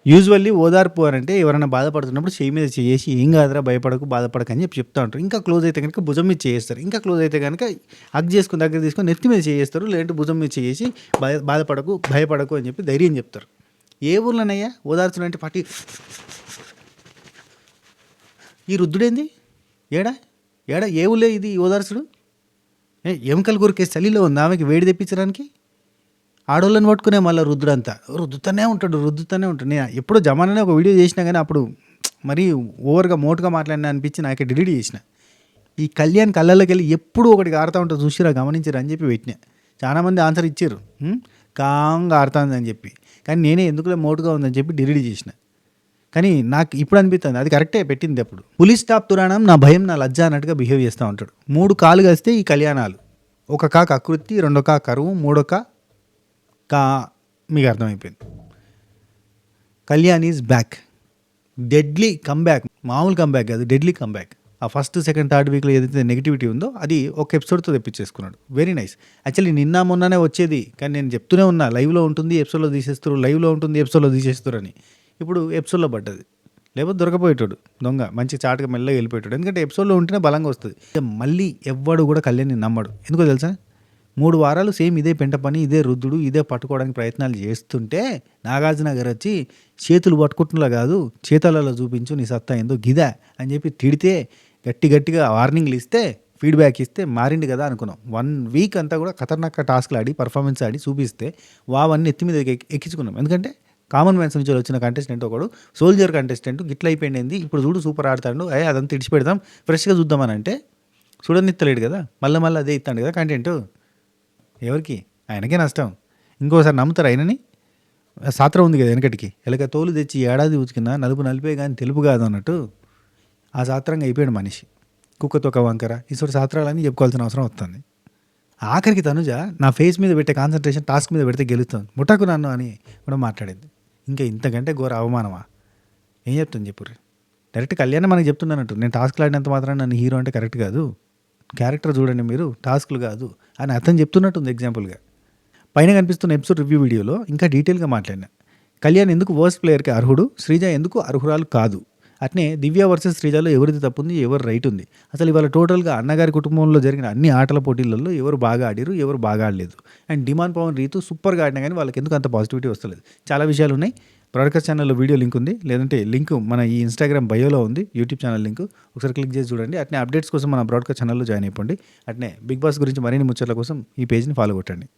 Usually ఓదార్పు అనంటే ఎవరైనా బాధపడుతున్నప్పుడు చెయ్యి మీద చేసి ఏం కాదురా భయపడకు బాధపడకు అని చెప్పి చెప్తా ఉంటారు. ఇంకా క్లోజ్ అయితే కనుక భుజం మీద చేస్తారు. ఇంకా క్లోజ్ అయితే కనుక హగ్ చేసుకుని దగ్గర తీసుకొని నెత్తి మీద చేస్తారు. లేదంటే భుజం మీద చేసి బాధపడకు భయపడకు అని చెప్పి ధైర్యం చెప్తారు. ఏ ఊర్లోనయ్యా ఓదార్చులు అంటే పట్టి ఈ రుద్దుడేంది ఏడా ఏడా ఏ ఊళ్ళే ఇది ఓదార్చుడు? ఎముకల కొరికే చలిలో ఉంది ఆమెకి వేడి తెప్పించడానికి. ఆడోళ్ళని పట్టుకునే మళ్ళీ రుద్దుడంతా రుద్దుతూనే ఉంటాడు. నేను ఎప్పుడో జమానానే ఒక వీడియో చేసినా కానీ అప్పుడు మరీ ఓవర్గా మోటుగా మాట్లాడినా అనిపించి నాకే డిలీట్ చేసిన. ఈ కళ్యాణ్ కళ్ళల్లోకి వెళ్ళి ఎప్పుడు ఒకటికి ఆడుతూ ఉంటారు చూసిరా గమనించరు అని చెప్పి పెట్టినా. చాలామంది ఆన్సర్ ఇచ్చారు కాంగా ఆడుతుంది అని చెప్పి. కానీ నేనే ఎందుకులే మోటుగా ఉందని చెప్పి డిలీట్ చేసిన. కానీ నాకు ఇప్పుడు అనిపిస్తుంది అది కరెక్టే పెట్టింది. అప్పుడు పులిస్ స్టాప్ తురాణం నా భయం నా లజ్జ అన్నట్టుగా బిహేవ్ చేస్తూ ఉంటాడు. 3 కాలు కలిస్తే ఈ కళ్యాణాలు. ఒక కా కకృతి, 2 కా కరువు, 3 కా మీకు అర్థమైపోయింది. Kalyan is back. Deadly comeback. మామూలు కమ్బ్యాక్ కాదు, డెడ్లీ కమ్బ్యాక్. ఆ ఫస్ట్ సెకండ్ థర్డ్ వీక్లో ఏదైతే నెగిటివిటీ ఉందో అది ఒక ఎపిసోడ్తో తెప్పించేసుకున్నాడు. Very nice. యాక్చువల్లీ నిన్న మొన్ననే వచ్చేది కానీ నేను చెప్తూనే ఉన్నా లైవ్లో ఉంటుంది ఎపిసోడ్లో తీసేస్తారు, లైవ్లో ఉంటుంది ఎపిసోడ్లో తీసేస్తారు అని. ఇప్పుడు ఎపిసోడ్లో పడ్డది. లేకపోతే దొరకపోయేటాడు దొంగ మంచి చాటుగా మెల్లగా వెళ్ళిపోయాడు. ఎందుకంటే ఎపిసోడ్లో ఉంటేనే బలంగా వస్తుంది. మళ్ళీ ఎవ్వడు కూడా కళ్యాణ్ని నమ్మడు. ఎందుకో తెలుసా? 3 వారాలు సేమ్ ఇదే పెంట పని, ఇదే రుద్దుడు, ఇదే పట్టుకోవడానికి ప్రయత్నాలు చేస్తుంటే నాగార్జున గారు వచ్చి చేతులు పట్టుకుంటున్నా కాదు చేతలలో చూపించు నీ సత్తా ఏందో గిదా అని చెప్పి తిడితే గట్టిగా వార్నింగ్లు ఇస్తే ఫీడ్బ్యాక్ ఇస్తే మారింది కదా అనుకున్నాం. 1 వీక్ అంతా కూడా ఖతర్నాక్ టాస్క్లు ఆడి పర్ఫార్మెన్స్ ఆడి చూపిస్తే వావన్నీ ఎత్తి మీద ఎక్కించుకున్నాం. ఎందుకంటే కామన్ మ్యాన్స్ నుంచి వచ్చిన కంటెస్టెంట్ ఒకడు సోల్జర్ కంటెస్టెంట్ గిట్ల అయిపోయింది, ఇప్పుడు చూడు సూపర్ ఆడతాడు, అదంతా ఇడిచి పెడదాం ఫ్రెష్గా చూద్దామని అంటే చూడనిత్తలేడు కదా. మళ్ళీ అదే ఇస్తాడు కదా కంటెంట్. ఎవరికి? ఆయనకే నష్టం. ఇంకోసారి నమ్ముతారు ఆయనని. సాత్రం ఉంది కదా వెనకటికి ఎలాగ తోలు తెచ్చి ఏడాది ఉతికినా నలుపు నలిపే కానీ తెలుపు కాదు అన్నట్టు ఆ సాత్రంగా అయిపోయాడు మనిషి. కుక్కతో ఒక వంకర ఈసారి సాత్రాలని చెప్పుకోవాల్సిన అవసరం వస్తుంది. ఆఖరికి తనుజ నా ఫేస్ మీద పెట్టే కాన్సన్ట్రేషన్ టాస్క్ మీద పెడితే గెలుస్తుంది, ముఠాకు నన్ను అని కూడా మాట్లాడింది. ఇంకా ఇంతకంటే ఘోర అవమానమా? ఏం చెప్తుంది చెప్పుర్రి? డైరెక్ట్ కళ్యాణ్ మనకి చెప్తున్నానట్టు నేను టాస్క్లు ఆడినంత మాత్రం నన్ను హీరో అంటే కరెక్ట్ కాదు, క్యారెక్టర్ చూడండి మీరు, టాస్క్లు కాదు అని అతను చెప్తున్నట్టుంది ఎగ్జాంపుల్గా. పైన కనిపిస్తున్న ఎపిసోడ్ రివ్యూ వీడియోలో ఇంకా డీటెయిల్గా మాట్లాడినా. కళ్యాణ్ ఎందుకు వర్స్ట్ ప్లేయర్కి అర్హుడు, శ్రీజ ఎందుకు అర్హురాలు కాదు, అట్నే దివ్య వర్సెస్ శ్రీజలో ఎవరిది తప్పుంది ఎవరు రైట్ ఉంది, అసలు ఇవాళ టోటల్గా అన్నగారి కుటుంబంలో జరిగిన అన్ని ఆటల పోటీలలో ఎవరు బాగా ఆడిరు ఎవరు బాగా ఆడలేదు, అండ్ డిమాండ్ పవన్ రీతు సూపర్గా ఆడినా కానీ వాళ్ళకి ఎందుకు అంత పాజిటివిటీ వస్తలేదు. చాలా విషయాలు ఉన్నాయి. బ్రాడ్కాస్ట్ ఛానల్లో వీడియో లింక్ ఉంది, లేదంటే లింక్ మన ఈ ఇన్స్టాగ్రామ్ బయోలో ఉంది, యూట్యూబ్ ఛానల్ లింక్ ఒకసారి క్లిక్ చేసి చూడండి. అట్నే అప్డేట్స్ కోసం మన బ్రాడ్కాస్ట్ ఛానల్లో జాయిన్ అయిపోండి. అట్నే బిగ్ బాస్ గురించి మరిన్ని ముచ్చట్ల కోసం ఈ పేజ్ని ఫాలో కొట్టండి.